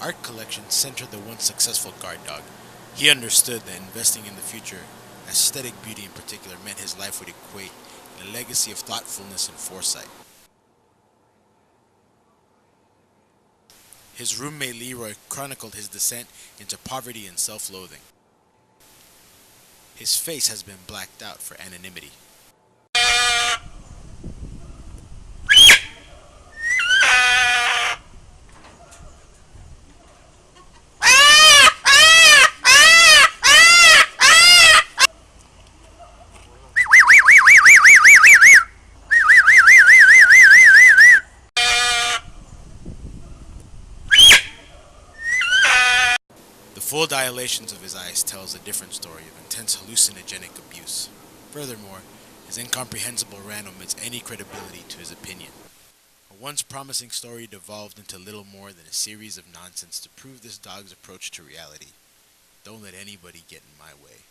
art collection centered the once successful guard dog. He understood that investing in the future, aesthetic beauty in particular, meant his life would equate in a legacy of thoughtfulness and foresight. His roommate Leroy chronicled his descent into poverty and self-loathing. His face has been blacked out for anonymity. The full dilations of his eyes tells a different story of intense hallucinogenic abuse. Furthermore, his incomprehensible rant omits any credibility to his opinion. A once promising story devolved into little more than a series of nonsense to prove this dog's approach to reality. Don't let anybody get in my way.